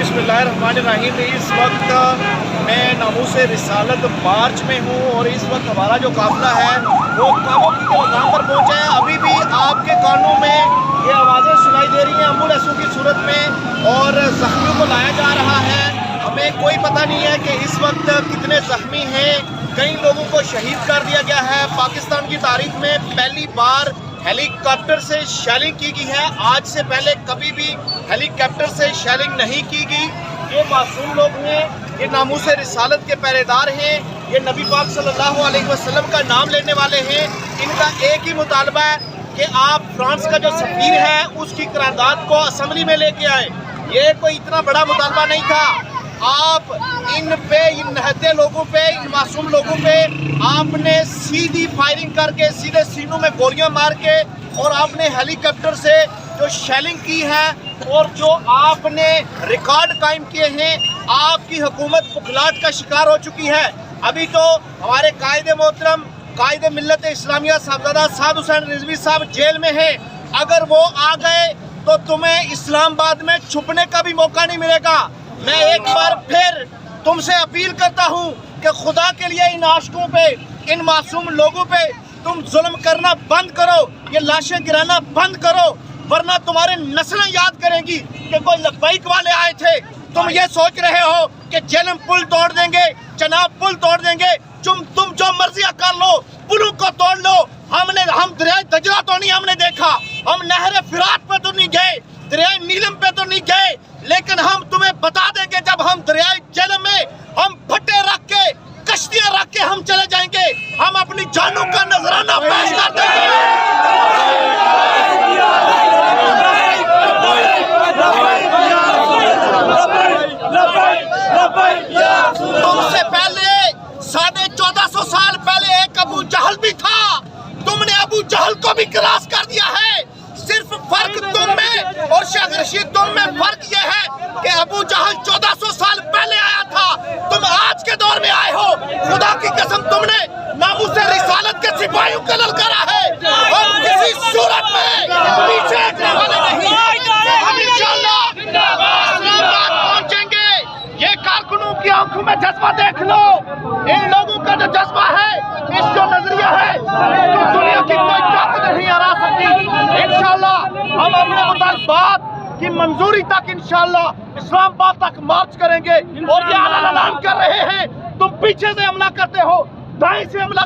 बिस्मिल्लाहिर्रहमानिर्रहीम। इस वक्त मैं नामूस रिसालत मार्च में हूँ और इस वक्त हमारा जो काफिला है वो काबुल के मकाम पर पहुँचा है। अभी भी आपके कानों में ये आवाज़ें सुनाई दे रही हैं एम्बुलेंसों की सूरत में और जख्मियों को लाया जा रहा है। हमें कोई पता नहीं है कि इस वक्त कितने जख्मी हैं। कई लोगों को शहीद कर दिया गया है। पाकिस्तान की तारीख में पहली बार हेलीकॉप्टर से शेलिंग की गई है। आज से पहले कभी भी हेलीकॉप्टर से शेलिंग नहीं की गई। ये मासूम लोग हैं, ये नामूस रिसालत के पहरेदार हैं, ये नबी पाक सल्लल्लाहु अलैहि वसल्लम का नाम लेने वाले हैं। इनका एक ही मुतालबा है कि आप फ्रांस का जो सफीर है उसकी करारदाद को असेंबली में लेके आए। ये कोई इतना बड़ा मुतालबा नहीं था। आप इन नहते लोगों पे, इन मासूम लोगों पे आपने सीधी फायरिंग करके सीधे सीनों में गोलियां मार के और आपने हेलीकॉप्टर से जो शेलिंग की है और जो आपने रिकॉर्ड कायम किए हैं, आपकी हुकूमत बुखलाहट का शिकार हो चुकी है। अभी तो हमारे कायदे मोहतरम कायदे मिल्लत इस्लामिया साहबजादा साद हुसैन रिजवी साहब जेल में हैं। अगर वो आ गए तो तुम्हें इस्लामाबाद में छुपने का भी मौका नहीं मिलेगा। मैं एक बार फिर तुमसे अपील करता हूँ कि खुदा के लिए इन आशिकों पे, इन मासूम लोगों पे तुम जुल्म करना बंद करो, ये लाशें गिराना बंद करो, वरना तुम्हारे नस्लें याद करेंगी कि कोई लब्बैक वाले आए थे। तुम ये सोच रहे हो कि जेलम पुल तोड़ देंगे, चनाब पुल तोड़ देंगे, तुम जो मर्जी कर लो, पुलों को तोड़ लो। हम दरिया दजला तो नहीं हमने देखा, हम नहर फिरात पे तो नहीं गए, दरिया नीलम पे तो नहीं गए, लेकिन हम तुम्हें बता देंगे जब हम दरिया जेलम में हम भट्टे रख के, कश्तियां रख के हम चले जाएंगे, हम अपनी जानों का नजराना पेश कर देंगे। तुमसे पहले 1450 साल पहले एक अबू जहल भी था। तुमने अबू जहल को भी क्रॉस कर दिया है। सिर्फ फर्क तुम में और शेख रशीद तुम में फर्क ये है कि अबू जहल 1400 साल पहले आया था, तुम आज के दौर में आए हो। खुदा की कसम तुमने नामूस रिसालत के सिपाहियों का ललकारा है। हम किसी सूरत में पीछे हटने वाले नहीं। हम इंशाअल्लाह इस्लामाबाद पहुंचेंगे। ये कारकुनों की आंखों में जज्बा देख लो। इन लोगों का जो जज्बा है, इस जो नजरिया है, इसको दुनिया की कोई ताकत नहीं हरा सकती। इंशाअल्लाह हम अपने मुतालबात की मंजूरी तक इंशाअल्लाह इस्लामाबाद तक मार्च करेंगे। और ये ऐलान कर रहे हैं, तुम पीछे से हमला करते हो, दाएं से हमला